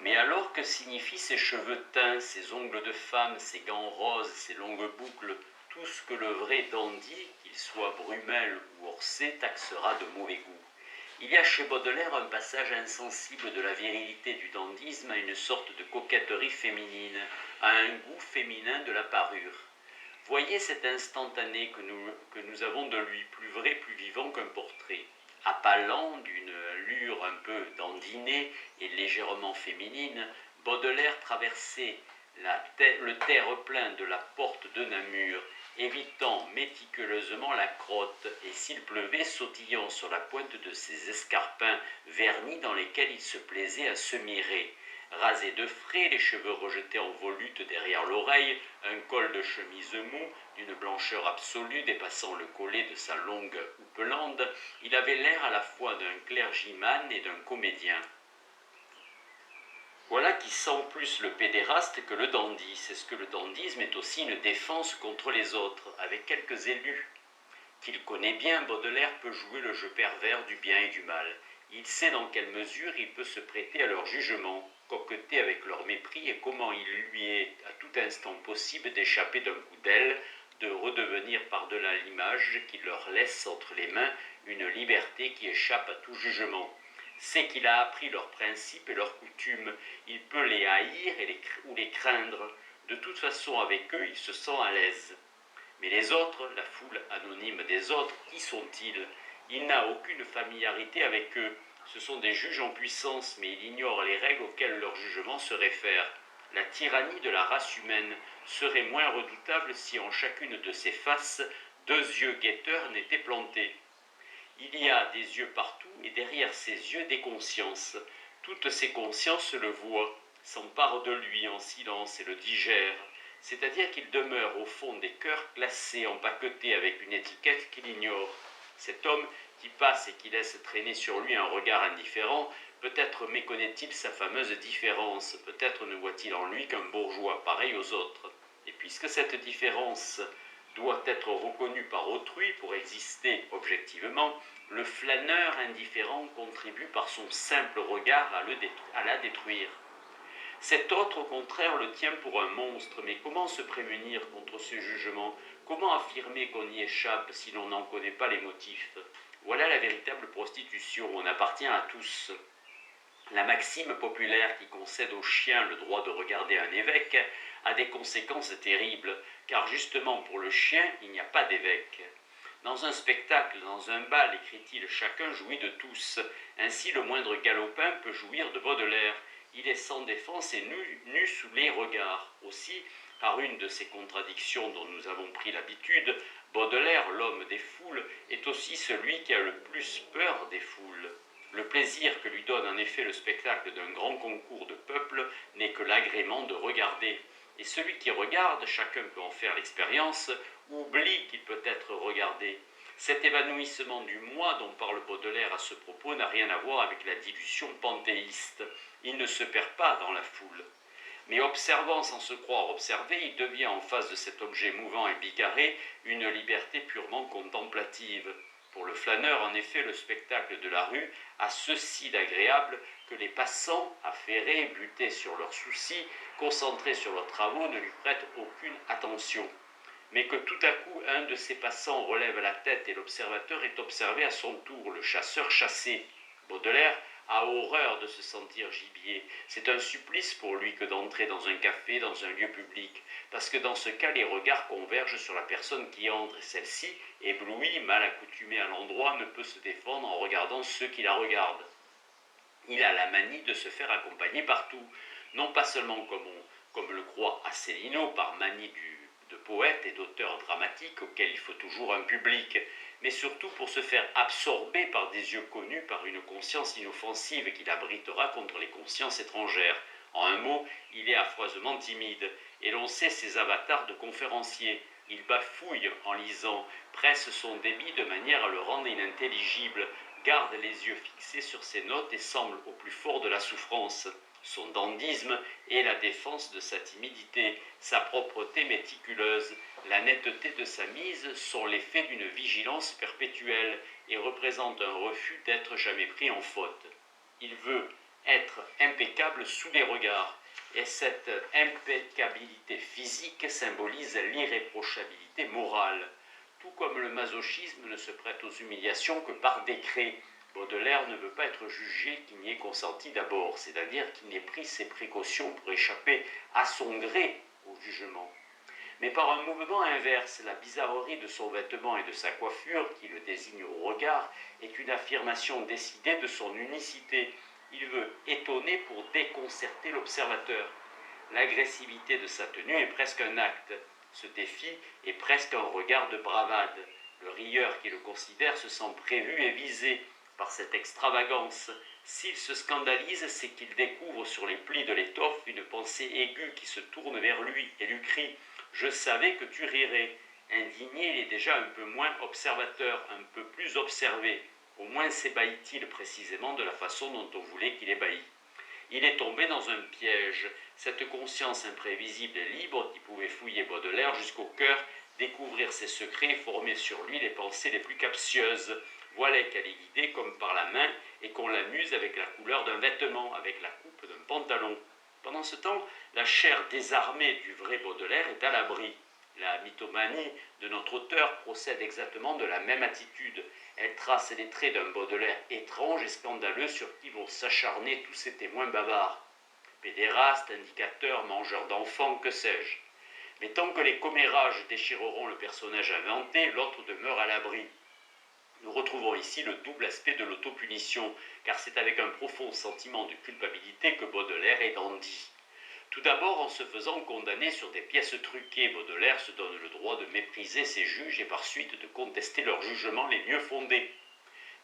Mais alors que signifient ces cheveux teints, ces ongles de femme, ces gants roses, ces longues boucles, tout ce que le vrai dandy, qu'il soit Brummel ou Orsay, taxera de mauvais goût. Il y a chez Baudelaire un passage insensible de la virilité du dandysme à une sorte de coquetterie féminine, à un goût féminin de la parure. Voyez cet instantané que nous avons de lui, plus vrai, plus vivant qu'un portrait. Appalant, d'une allure un peu dandinée et légèrement féminine, Baudelaire traversait le terre-plein de la porte de Namur, évitant méticuleusement la crotte, et s'il pleuvait, sautillant sur la pointe de ses escarpins vernis dans lesquels il se plaisait à se mirer. Rasé de frais, les cheveux rejetés en volute derrière l'oreille, un col de chemise mou, d'une blancheur absolue dépassant le collet de sa longue houppelande, il avait l'air à la fois d'un clergyman et d'un comédien. Voilà qui sent plus le pédéraste que le dandy. C'est ce que le dandysme est aussi une défense contre les autres, avec quelques élus. Qu'il connaît bien, Baudelaire peut jouer le jeu pervers du bien et du mal. Il sait dans quelle mesure il peut se prêter à leur jugement, coqueter avec leur mépris et comment il lui est à tout instant possible d'échapper d'un coup d'aile, de redevenir par-delà l'image qu'il leur laisse entre les mains une liberté qui échappe à tout jugement. C'est qu'il a appris leurs principes et leurs coutumes, il peut les haïr ou les craindre. De toute façon, avec eux, il se sent à l'aise. Mais les autres, la foule anonyme des autres, qui sont-ils? Il n'a aucune familiarité avec eux. Ce sont des juges en puissance, mais il ignore les règles auxquelles leur jugement se réfère. La tyrannie de la race humaine serait moins redoutable si en chacune de ses faces, deux yeux guetteurs n'étaient plantés. Il y a des yeux partout et derrière ces yeux des consciences. Toutes ces consciences le voient, s'emparent de lui en silence et le digèrent. C'est-à-dire qu'il demeure au fond des cœurs classés, empaquetés avec une étiquette qu'il ignore. Cet homme qui passe et qui laisse traîner sur lui un regard indifférent, peut-être méconnaît-il sa fameuse différence, peut-être ne voit-il en lui qu'un bourgeois pareil aux autres. Et puisque cette différence doit être reconnue par autrui pour exister objectivement, le flâneur indifférent contribue par son simple regard à la détruire. Cet autre, au contraire, le tient pour un monstre, mais comment se prémunir contre ce jugement? Comment affirmer qu'on y échappe si l'on n'en connaît pas les motifs? Voilà la véritable prostitution, on appartient à tous. La maxime populaire qui concède au chien le droit de regarder un évêque a des conséquences terribles, car justement pour le chien, il n'y a pas d'évêque. Dans un spectacle, dans un bal, écrit-il, chacun jouit de tous. Ainsi, le moindre galopin peut jouir de Baudelaire. Il est sans défense et nu sous les regards. Aussi, par une de ces contradictions dont nous avons pris l'habitude, Baudelaire, l'homme des foules, est aussi celui qui a le plus peur des foules. Le plaisir que lui donne en effet le spectacle d'un grand concours de peuple n'est que l'agrément de regarder. Et celui qui regarde, chacun peut en faire l'expérience, oublie qu'il peut être regardé. Cet évanouissement du moi dont parle Baudelaire à ce propos n'a rien à voir avec la dilution panthéiste. Il ne se perd pas dans la foule. Mais observant sans se croire observé, il devient en face de cet objet mouvant et bigarré une liberté purement contemplative. Pour le flâneur, en effet, le spectacle de la rue a ceci d'agréable que les passants, affairés, butés sur leurs soucis, concentrés sur leurs travaux, ne lui prêtent aucune attention. Mais que tout à coup, un de ces passants relève la tête et l'observateur est observé à son tour, le chasseur chassé. Baudelaire a horreur de se sentir gibier. C'est un supplice pour lui que d'entrer dans un café, dans un lieu public, parce que dans ce cas, les regards convergent sur la personne qui entre, et celle-ci, éblouie, mal accoutumée à l'endroit, ne peut se défendre en regardant ceux qui la regardent. Il a la manie de se faire accompagner partout, non pas seulement comme le croit Asselineau, par manie de poète et d'auteur dramatique auquel il faut toujours un public, mais surtout pour se faire absorber par des yeux connus, par une conscience inoffensive qui l'abritera contre les consciences étrangères. En un mot, il est affreusement timide, et l'on sait ses avatars de conférencier. Il bafouille en lisant, presse son débit de manière à le rendre inintelligible, garde les yeux fixés sur ses notes et semble au plus fort de la souffrance. Son dandysme est la défense de sa timidité, sa propreté méticuleuse, la netteté de sa mise sont l'effet d'une vigilance perpétuelle et représentent un refus d'être jamais pris en faute. Il veut être impeccable sous les regards. Et cette impeccabilité physique symbolise l'irréprochabilité morale. Tout comme le masochisme ne se prête aux humiliations que par décret, Baudelaire ne veut pas être jugé qu'il n'y ait consenti d'abord, c'est-à-dire qu'il n'ait pris ses précautions pour échapper à son gré au jugement. Mais par un mouvement inverse, la bizarrerie de son vêtement et de sa coiffure, qui le désigne au regard, est une affirmation décidée de son unicité. Il veut étonner pour déconcerter l'observateur. L'agressivité de sa tenue est presque un acte. Ce défi est presque un regard de bravade. Le rieur qui le considère se sent prévu et visé par cette extravagance. S'il se scandalise, c'est qu'il découvre sur les plis de l'étoffe une pensée aiguë qui se tourne vers lui et lui crie « Je savais que tu rirais ». Indigné, il est déjà un peu moins observateur, un peu plus observé. Au moins s'ébahit-il précisément de la façon dont on voulait qu'il ébahit. Il est tombé dans un piège. Cette conscience imprévisible et libre qui pouvait fouiller Baudelaire jusqu'au cœur, découvrir ses secrets, former sur lui les pensées les plus captieuses. Voilà qu'elle est guidée comme par la main et qu'on l'amuse avec la couleur d'un vêtement, avec la coupe d'un pantalon. Pendant ce temps, la chair désarmée du vrai Baudelaire est à l'abri. La mythomanie de notre auteur procède exactement de la même attitude. Elle trace les traits d'un Baudelaire étrange et scandaleux sur qui vont s'acharner tous ces témoins bavards. Pédérastes, indicateurs, mangeurs d'enfants, que sais-je. Mais tant que les commérages déchireront le personnage inventé, l'autre demeure à l'abri. Nous retrouvons ici le double aspect de l'autopunition, car c'est avec un profond sentiment de culpabilité que Baudelaire est dandy. Tout d'abord, en se faisant condamner sur des pièces truquées, Baudelaire se donne le droit de mépriser ses juges et par suite de contester leurs jugements les mieux fondés.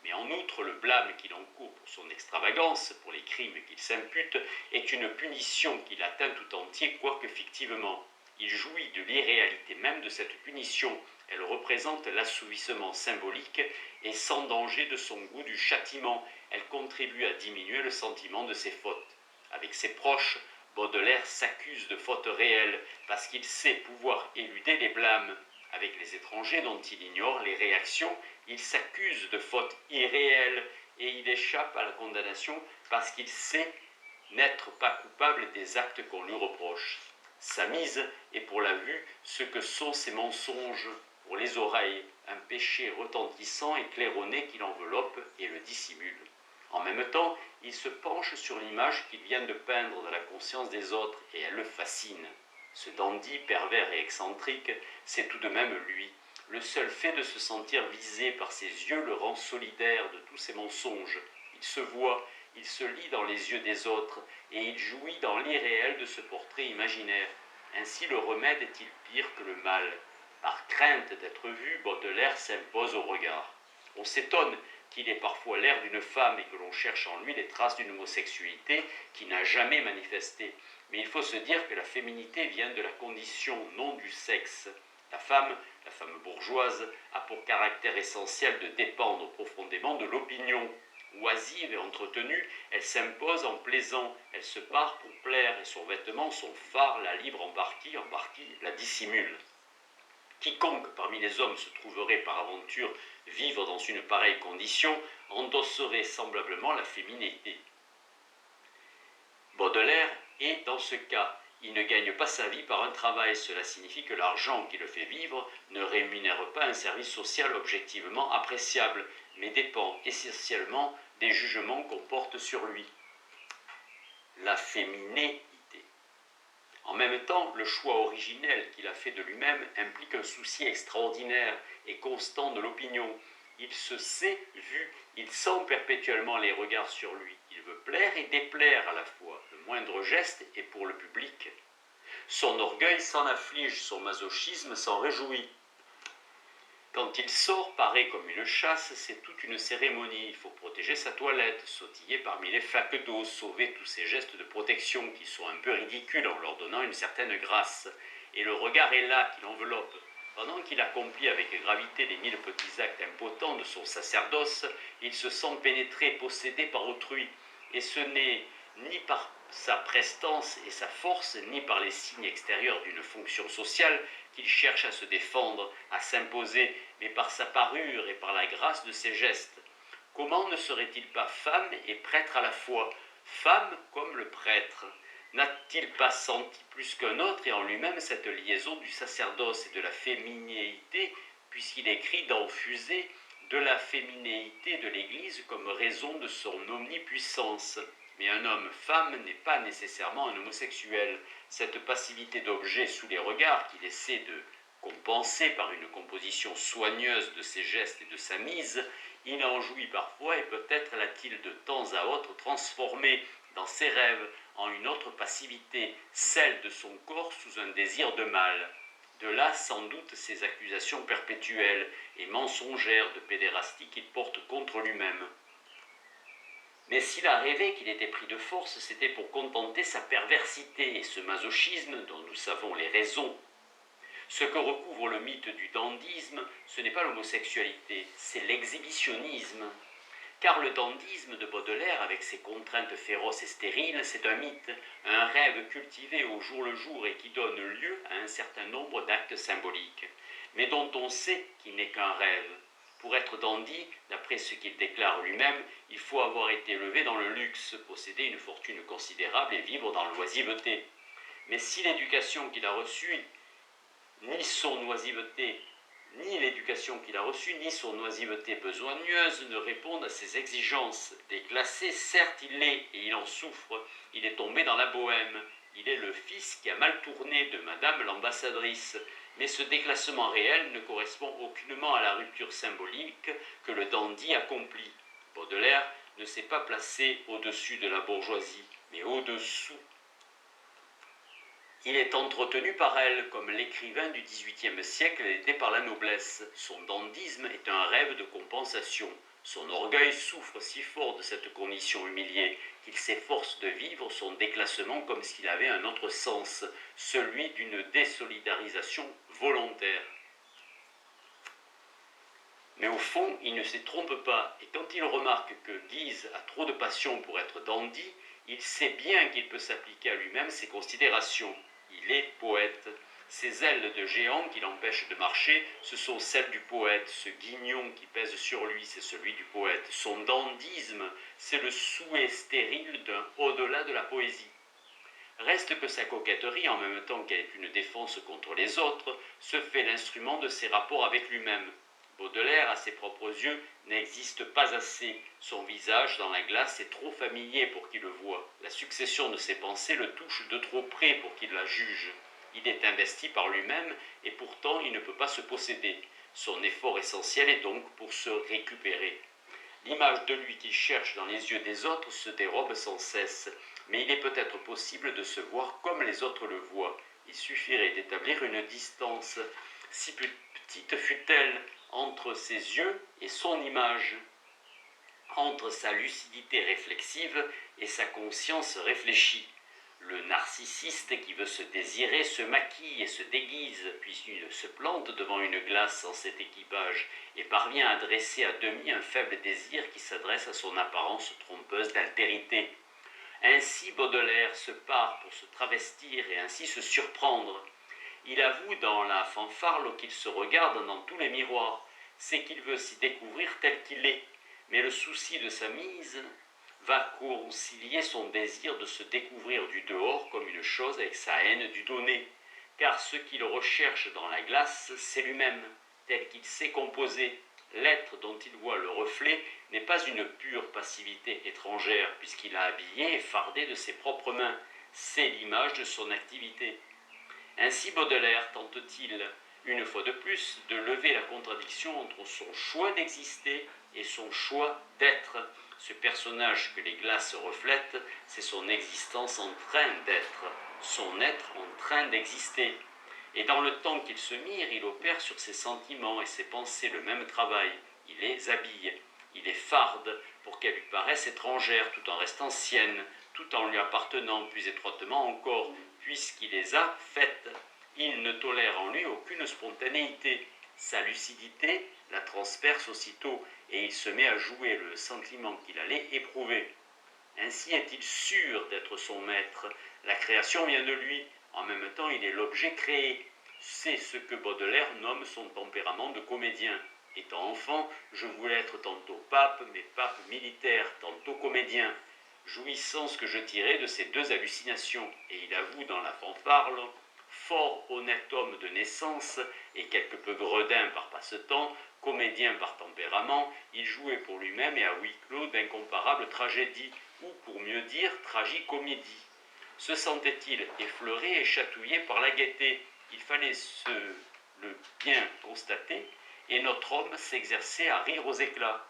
Mais en outre, le blâme qu'il encourt pour son extravagance, pour les crimes qu'il s'impute, est une punition qui l'atteint tout entier, quoique fictivement. Il jouit de l'irréalité même de cette punition. Elle représente l'assouvissement symbolique et sans danger de son goût du châtiment. Elle contribue à diminuer le sentiment de ses fautes. Avec ses proches, Baudelaire s'accuse de fautes réelles parce qu'il sait pouvoir éluder les blâmes. Avec les étrangers dont il ignore les réactions, il s'accuse de fautes irréelles et il échappe à la condamnation parce qu'il sait n'être pas coupable des actes qu'on lui reproche. Sa mise est pour la vue ce que sont ses mensonges pour les oreilles, un péché retentissant et claironné qui l'enveloppe et le dissimule. En même temps, il se penche sur l'image qu'il vient de peindre dans la conscience des autres et elle le fascine. Ce dandy pervers et excentrique, c'est tout de même lui. Le seul fait de se sentir visé par ses yeux le rend solidaire de tous ses mensonges. Il se voit, il se lit dans les yeux des autres et il jouit dans l'irréel de ce portrait imaginaire. Ainsi le remède est-il pire que le mal. Par crainte d'être vu, Baudelaire s'impose au regard. On s'étonne qu'il ait parfois l'air d'une femme et que l'on cherche en lui les traces d'une homosexualité qu'il n'a jamais manifestée. Mais il faut se dire que la féminité vient de la condition, non du sexe. La femme bourgeoise, a pour caractère essentiel de dépendre profondément de l'opinion. Oisive et entretenue, elle s'impose en plaisant, elle se pare pour plaire et son vêtement, son phare, la livre en partie la dissimule. Quiconque parmi les hommes se trouverait par aventure vivre dans une pareille condition endosserait semblablement la féminité. Baudelaire est dans ce cas. Il ne gagne pas sa vie par un travail. Cela signifie que l'argent qui le fait vivre ne rémunère pas un service social objectivement appréciable, mais dépend essentiellement des jugements qu'on porte sur lui. La féminité. En même temps, le choix originel qu'il a fait de lui-même implique un souci extraordinaire et constant de l'opinion. Il se sait vu, il sent perpétuellement les regards sur lui. Il veut plaire et déplaire à la fois. Le moindre geste est pour le public. Son orgueil s'en afflige, son masochisme s'en réjouit. Quand il sort, paré comme une chasse, c'est toute une cérémonie. Il faut protéger sa toilette, sautiller parmi les flaques d'eau, sauver tous ces gestes de protection qui sont un peu ridicules en leur donnant une certaine grâce. Et le regard est là qui l'enveloppe. Pendant qu'il accomplit avec gravité les 1000 petits actes impotents de son sacerdoce, il se sent pénétré, possédé par autrui. Et ce n'est ni par sa prestance et sa force, ni par les signes extérieurs d'une fonction sociale qu'il cherche à se défendre, à s'imposer, mais par sa parure et par la grâce de ses gestes. Comment ne serait-il pas femme et prêtre à la fois? femme comme le prêtre. N'a-t-il pas senti plus qu'un autre et en lui-même cette liaison du sacerdoce et de la féminéité, puisqu'il écrit dans Fusée de la féminéité de l'Église comme raison de son omnipuissance. Mais un homme-femme n'est pas nécessairement un homosexuel. Cette passivité d'objet sous les regards qu'il essaie de compenser par une composition soigneuse de ses gestes et de sa mise, il en jouit parfois et peut-être l'a-t-il de temps à autre transformé dans ses rêves en une autre passivité, celle de son corps sous un désir de mal. De là sans doute ces accusations perpétuelles et mensongères de pédérastie qu'il porte contre lui-même. Mais s'il a rêvé qu'il était pris de force, c'était pour contenter sa perversité et ce masochisme dont nous savons les raisons. Ce que recouvre le mythe du dandysme, ce n'est pas l'homosexualité, c'est l'exhibitionnisme. Car le dandysme de Baudelaire, avec ses contraintes féroces et stériles, c'est un mythe, un rêve cultivé au jour le jour et qui donne lieu à un certain nombre d'actes symboliques, mais dont on sait qu'il n'est qu'un rêve. Pour être dandy, d'après ce qu'il déclare lui-même, il faut avoir été élevé dans le luxe, posséder une fortune considérable et vivre dans l'oisiveté. Mais si l'éducation qu'il a reçue, ni son oisiveté, ni l'éducation qu'il a reçue, ni son oisiveté besoigneuse ne répondent à ses exigences. Déclassé, certes il l'est, et il en souffre. Il est tombé dans la bohème. Il est le fils qui a mal tourné de Madame l'ambassadrice. Mais ce déclassement réel ne correspond aucunement à la rupture symbolique que le dandy accomplit. Baudelaire ne s'est pas placé au-dessus de la bourgeoisie, mais au-dessous. Il est entretenu par elle, comme l'écrivain du XVIIIe siècle l'était par la noblesse. Son dandysme est un rêve de compensation. Son orgueil souffre si fort de cette condition humiliée qu'il s'efforce de vivre son déclassement comme s'il avait un autre sens, celui d'une désolidarisation volontaire. Mais au fond, il ne se trompe pas, et quand il remarque que Guise a trop de passion pour être dandy, il sait bien qu'il peut s'appliquer à lui-même ces considérations. Il est poète. Ces ailes de géant qui l'empêchent de marcher, ce sont celles du poète. Ce guignon qui pèse sur lui, c'est celui du poète. Son dandysme, c'est le souhait stérile d'un au-delà de la poésie. Reste que sa coquetterie, en même temps qu'elle est une défense contre les autres, se fait l'instrument de ses rapports avec lui-même. Baudelaire, à ses propres yeux, n'existe pas assez. Son visage dans la glace est trop familier pour qu'il le voie. La succession de ses pensées le touche de trop près pour qu'il la juge. Il est investi par lui-même et pourtant il ne peut pas se posséder. Son effort essentiel est donc pour se récupérer. L'image de lui qu'il cherche dans les yeux des autres se dérobe sans cesse, mais il est peut-être possible de se voir comme les autres le voient. Il suffirait d'établir une distance, si petite fût-elle, entre ses yeux et son image, entre sa lucidité réflexive et sa conscience réfléchie. Le narcissiste qui veut se désirer se maquille et se déguise, puis il se plante devant une glace en cet équipage et parvient à dresser à demi un faible désir qui s'adresse à son apparence trompeuse d'altérité. Ainsi Baudelaire se part pour se travestir et ainsi se surprendre. Il avoue dans la fanfarle qu'il se regarde dans tous les miroirs, c'est qu'il veut s'y découvrir tel qu'il est, mais le souci de sa mise va concilier son désir de se découvrir du dehors comme une chose avec sa haine du donné, car ce qu'il recherche dans la glace, c'est lui-même, tel qu'il s'est composé. L'être dont il voit le reflet n'est pas une pure passivité étrangère, puisqu'il a habillé et fardé de ses propres mains, c'est l'image de son activité. Ainsi Baudelaire tente-t-il, une fois de plus, de lever la contradiction entre son choix d'exister et son choix d'être. Ce personnage que les glaces reflètent, c'est son existence en train d'être, son être en train d'exister. Et dans le temps qu'il se mire, il opère sur ses sentiments et ses pensées le même travail. Il les habille, il les farde pour qu'elles lui paraissent étrangères tout en restant siennes, tout en lui appartenant plus étroitement encore, puisqu'il les a faites. Il ne tolère en lui aucune spontanéité. Sa lucidité la transperce aussitôt et il se met à jouer le sentiment qu'il allait éprouver. Ainsi est-il sûr d'être son maître. La création vient de lui. En même temps, il est l'objet créé. C'est ce que Baudelaire nomme son tempérament de comédien. Étant enfant, je voulais être tantôt pape, mais pape militaire, tantôt comédien. jouissance que je tirais de ces deux hallucinations. Et il avoue dans la fanfare, fort honnête homme de naissance et quelque peu gredin par passe-temps, comédien par tempérament, il jouait pour lui-même et à huis clos d'incomparables tragédies, ou pour mieux dire tragicomédies. Se sentait-il effleuré et chatouillé par la gaieté? Il fallait le bien constater, et notre homme s'exerçait à rire aux éclats.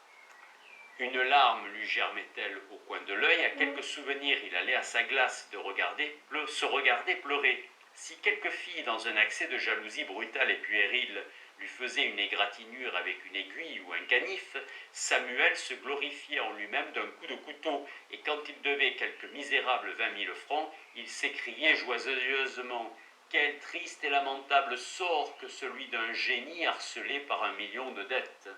Une larme lui germait-elle au coin de l'œil, à quelques souvenirs il allait à sa glace de se regarder pleurer. Si quelque fille, dans un accès de jalousie brutale et puérile, lui faisait une égratignure avec une aiguille ou un canif, Samuel se glorifiait en lui-même d'un coup de couteau, et quand il devait quelques misérables 20 000 francs, il s'écriait joyeusement « Quel triste et lamentable sort que celui d'un génie harcelé par 1 million de dettes !»